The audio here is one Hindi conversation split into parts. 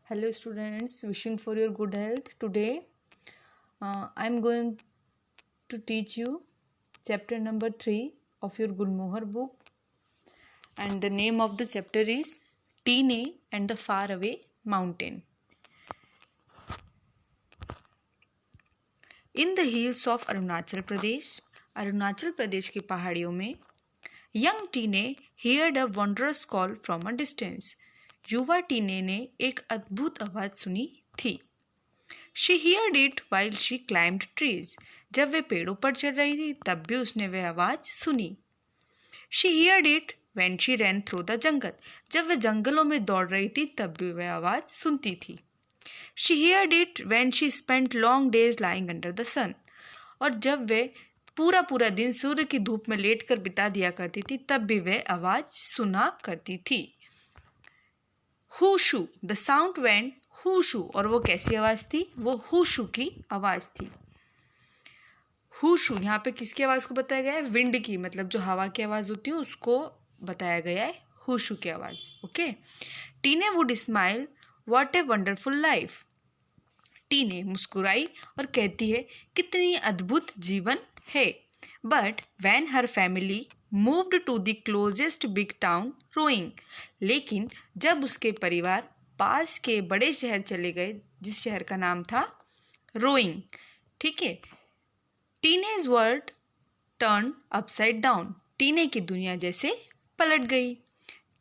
Hello students, wishing for your good health. Today I am going to teach you chapter number 3 of your Gulmohar book, and the name of the chapter is Teene and the Faraway Mountain. In the hills of Arunachal Pradesh की पहाड़ियों में young Teene heard a wondrous call from a distance. युवा टीने ने एक अद्भुत आवाज सुनी थी. She heard it while she climbed trees. जब वे पेड़ों पर चढ़ रही थी तब भी उसने वह आवाज सुनी. She heard it when she ran through the jungle. जब वे जंगलों में दौड़ रही थी तब भी वह आवाज सुनती थी. She heard it when she spent long days lying under the sun. और जब वे पूरा दिन सूर्य की धूप में लेटकर बिता दिया करती थी तब भी वह आवाज सुना करती थी. हुशू, द साउंड वेंट हुशू. और वो कैसी आवाज थी? वो हुशू की आवाज थी. हुशू यहाँ पे किसकी आवाज को बताया गया है? विंड की, मतलब जो हवा की आवाज होती है उसको बताया गया है हुशू की आवाज. Okay. Tine would smile, what a wonderful life. Tine मुस्कुराई और कहती है कितनी अद्भुत जीवन है. But when her family moved to the closest big town rowing. लेकिन जब उसके परिवार पास के बड़े शहर चले गए जिस शहर का नाम था रोइंग. ठीक है. Tine's world turn upside down. Tine की दुनिया जैसे पलट गई.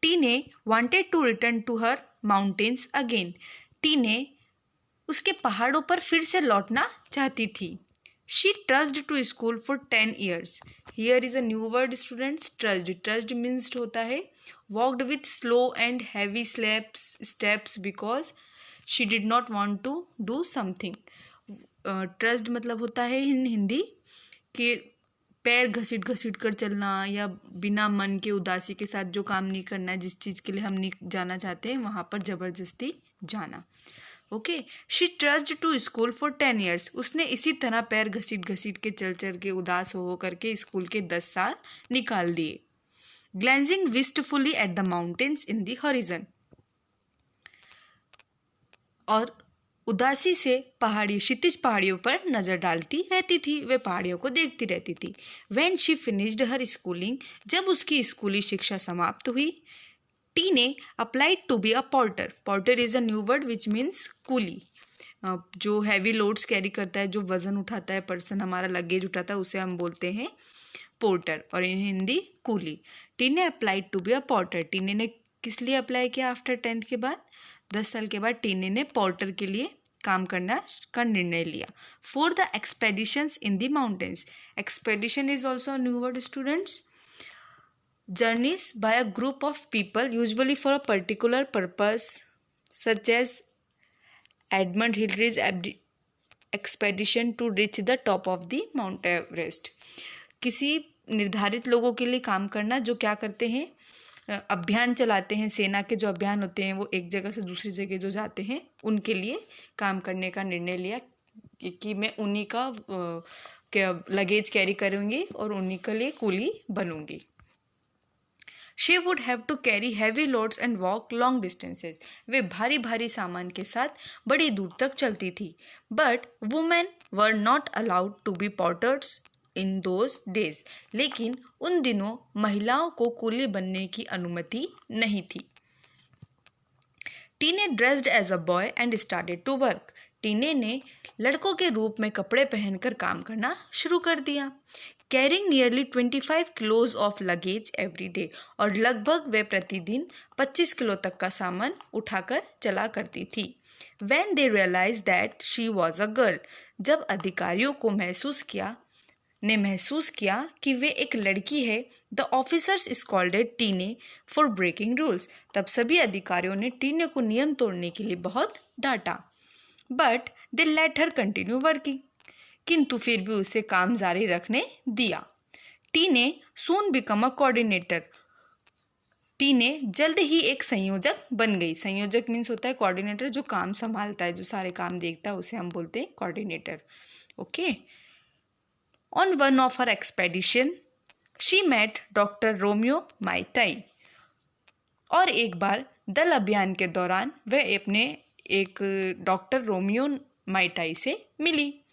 Tine wanted to return to her mountains again. Tine उसके पहाड़ों पर फिर से लौटना चाहती थी. She trudged to school for 10 years. Here is a new word, students. Trudged. Trudged means होता है walked with slow and heavy steps because she did not want to do something. Trudged मतलब होता है हिंदी कि पैर घसीट कर चलना या बिना मन के उदासी के साथ जो काम नहीं करना है, जिस चीज़ के लिए हम नहीं जाना चाहते हैं वहाँ पर ज़बरदस्ती जाना. Okay. She trust to school for 10 years. उसने इसी तरह पैर घसीट के चल के उदास हो करके स्कूल के 10 साल निकाल दिए. Glancing wistfully at the mountains in the horizon. और उदासी से क्षितिज पहाड़ियों पर नजर डालती रहती थी. वे पहाड़ियों को देखती रहती थी. When she finished her schooling. जब उसकी स्कूली शिक्षा समाप्त हुई. Tine applied to be a porter. Porter is a new word which means coolie. जो हैवी लोड्स कैरी करता है, जो वजन उठाता है, पर्सन हमारा लगेज उठाता है, उसे हम बोलते हैं पोर्टर और in Hindi coolie. Tine applied to be a porter. Tine ने किस लिए अप्लाई किया? आफ्टर 10th के बाद, 10 साल के बाद टीने ने पोर्टर के लिए काम करना का निर्णय लिया. For the expeditions in the mountains. Expedition is also new word students. Journeys by a group of people usually for a particular purpose, such as Edmund Hillary's expedition to reach the top of the Mount Everest. किसी निर्धारित लोगों के लिए काम करना जो क्या करते हैं, अभियान चलाते हैं. सेना के जो अभियान होते हैं वो एक जगह से दूसरी जगह जो जाते हैं उनके लिए काम करने का निर्णय लिया कि मैं उन्हीं का लगेज कैरी करूँगी और उन्हीं के लिए coolie बनूंगी. She would have to carry heavy loads and walk long distances. वे भारी सामान के साथ बड़ी दूर तक चलती थी. But women were not allowed to be porters in those days. लेकिन उन दिनों महिलाओं को कूली बनने की अनुमति नहीं थी. टीने dressed as a boy and started to work. टीने ने लड़कों के रूप में कपड़े पहनकर काम करना शुरू कर दिया. Carrying nearly 25 kilos of luggage every day. और लगभग वे प्रतिदिन 25 किलो तक का सामान उठाकर चला करती थी. When they realized that she was a girl. जब अधिकारियों को महसूस किया कि वे एक लड़की है, द ऑफिसर्स स्कॉल्डेड टीने फॉर ब्रेकिंग रूल्स. तब सभी अधिकारियों ने टीने को नियम तोड़ने के लिए बहुत डांटा. But they let her continue working. किंतु फिर भी उसे काम जारी रखने दिया. टीने सून बिकम अ कोऑर्डिनेटर. टीने जल्द ही एक संयोजक बन गई. संयोजक मीन्स होता है कोऑर्डिनेटर, जो काम संभालता है, जो सारे काम देखता है, उसे हम बोलते हैं coordinator. Okay. On one of her expedition she met doctor Romeo Meitei. और एक बार दल अभियान के दौरान वह अपने एक डॉक्टर रोमियो माइटाई से मिली,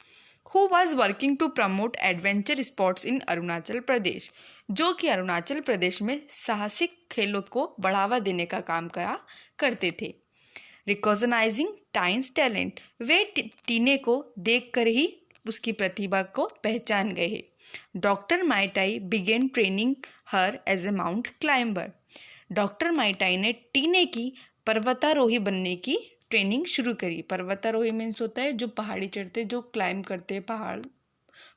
who was working to promote adventure sports in Arunachal Pradesh, जो कि अरुणाचल प्रदेश में साहसिक खेलों को बढ़ावा देने का काम करते थे। रिकॉग्नाइजिंग टाइन्स टैलेंट, वे टीने को देखकर ही उसकी प्रतिभा को पहचान गए। Doctor Meitei began training her as a mount climber, doctor Meitei ने टीने की पर्वतारोही बनने की ट्रेनिंग शुरू करी। पर्वतारोही मीन्स होता है जो पहाड़ी चढ़ते, जो क्लाइंब करते हैं पहाड़,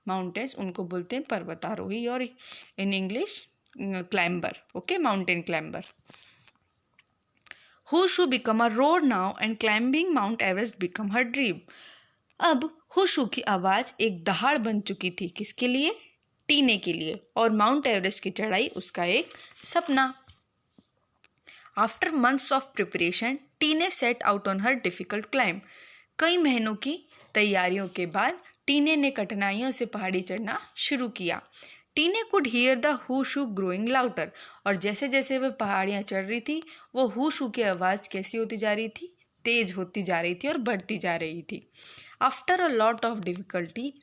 माउंटेन्स, उनको बोलते हैं पर्वतारोही, और in English climber, okay, mountain climber. Who shoe become a road now and climbing mount Everest become her dream. अब हुशू की आवाज़ एक दहाड़ बन चुकी थी, किसके लिए? टीने के लिए, और माउंट एवरेस्ट की चढ़ाई उसका एक सपना। आफ्टर मंथ्स ऑफ प्रिपरेशन टीने set out on her difficult climb, कई महीनों की तैयारियों के बाद टीने ने कठिनाइयों से पहाड़ी चढ़ना शुरू किया। टीने could hear the who shoe growing louder, और जैसे जैसे वह पहाड़ियाँ चढ़ रही थी, वो हु शू की आवाज़ कैसी होती जा रही थी? तेज होती जा रही थी और बढ़ती जा रही थी। After a lot of difficulty,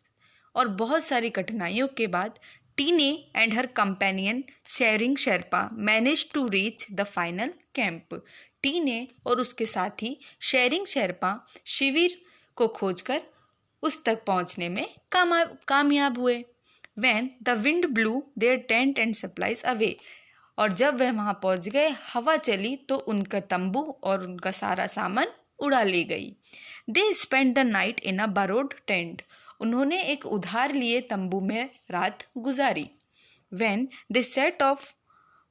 और बहुत सारी कठिनाइयों के बाद, Tine and her companion Tshering Sherpa manage to reach the final camp. Tine और उसके साथी शेरिंग शेरपा शिविर को खोजकर उस तक पहुंचने में कामयाब हुए। When the wind blew their tent and supplies away, और जब वह वहाँ पहुँच गए, हवा चली तो उनका तंबू और उनका सारा सामान उड़ा ले गई। They spent the night in a borrowed tent, उन्होंने एक उधार लिए तंबू में रात गुजारी। When they set off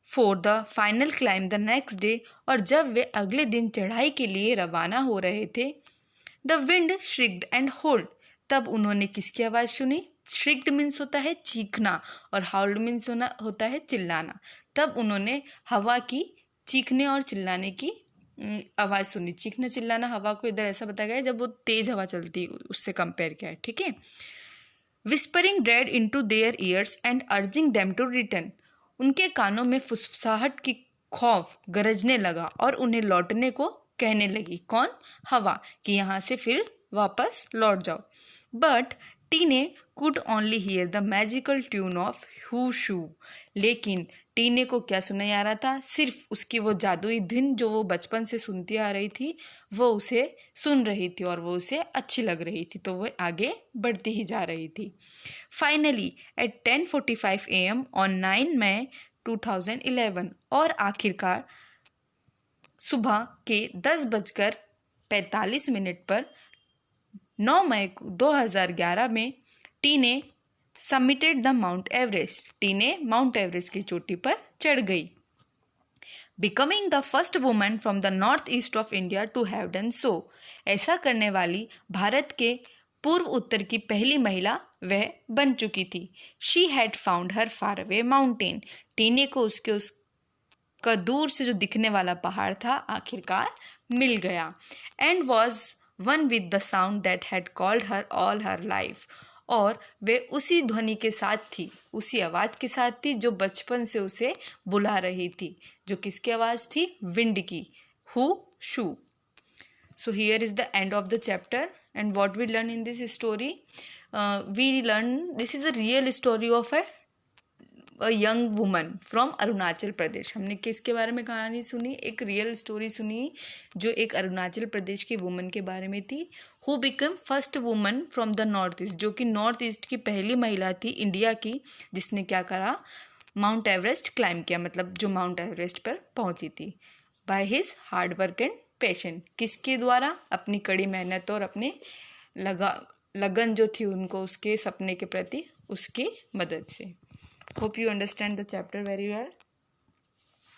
for the final climb the next day, और जब वे अगले दिन चढ़ाई के लिए रवाना हो रहे थे, the wind shrieked and howled, तब उन्होंने किसकी आवाज़ सुनी? श्रिक्ड मीन्स होता है चीखना, और हाउल्ड मीन्स होता है चिल्लाना। तब उन्होंने हवा की चीखने और चिल्लाने की आवाज़ सुनी। चीखना चिल्लाना हवा को इधर ऐसा बताया गया है जब वो तेज हवा चलती, उससे कंपेयर किया है, ठीक है। Whispering dread into their ears and urging them to return, उनके कानों में फुसफुसाहट की खौफ गरजने लगा और उन्हें लौटने को कहने लगी। कौन? हवा, कि यहाँ से फिर वापस लौट जाओ। But Tine could only hear the magical tune of hoo shoo, लेकिन टीने को क्या सुनाई आ रहा था? सिर्फ उसकी वो जादुई धुन जो वो बचपन से सुनती आ रही थी, वो उसे सुन रही थी और वो उसे अच्छी लग रही थी, तो वो आगे बढ़ती ही जा रही थी। फाइनली एट 10:45 AM ऑन 9 मई 2011, और आखिरकार सुबह के 10:45 पर 9 मई 2011 में Tine submitted the Mount Everest, Tine Mount Everest की चोटी पर चढ़ गई। Becoming the first woman from the north east of India to have done so, ऐसा करने वाली भारत के पूर्व उत्तर की पहली महिला वह बन चुकी थी। She had found her far away mountain, टीने को उसका दूर से जो दिखने वाला पहाड़ था आखिरकार मिल गया। And was one with the sound that had called her all her life, और वे उसी ध्वनि के साथ थी, उसी आवाज़ के साथ थी जो बचपन से उसे बुला रही थी। जो किसकी आवाज़ थी? विंड की, who shoe. So here is the end of the chapter, and what we learn in this story, we learn this is a real story of a young woman from Arunachal Pradesh. हमने किसके बारे में कहानी सुनी? एक रियल स्टोरी सुनी जो एक अरुणाचल प्रदेश की वुमन के बारे में थी, who become first woman from the north east, जो कि नॉर्थ ईस्ट की पहली महिला थी इंडिया की जिसने क्या करा? माउंट एवरेस्ट क्लाइंब किया, मतलब जो माउंट एवरेस्ट पर पहुंची थी। By his hard work and passion, किसके द्वारा? अपनी कड़ी मेहनत और अपने लगन जो थी उनको उसके सपने के प्रति उसकी मदद से। Hope you understand the chapter very well.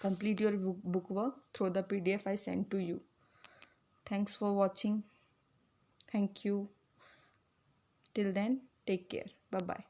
Complete your book work through the PDF I sent to you. Thanks for watching. Thank you. Till then, take care. Bye-bye.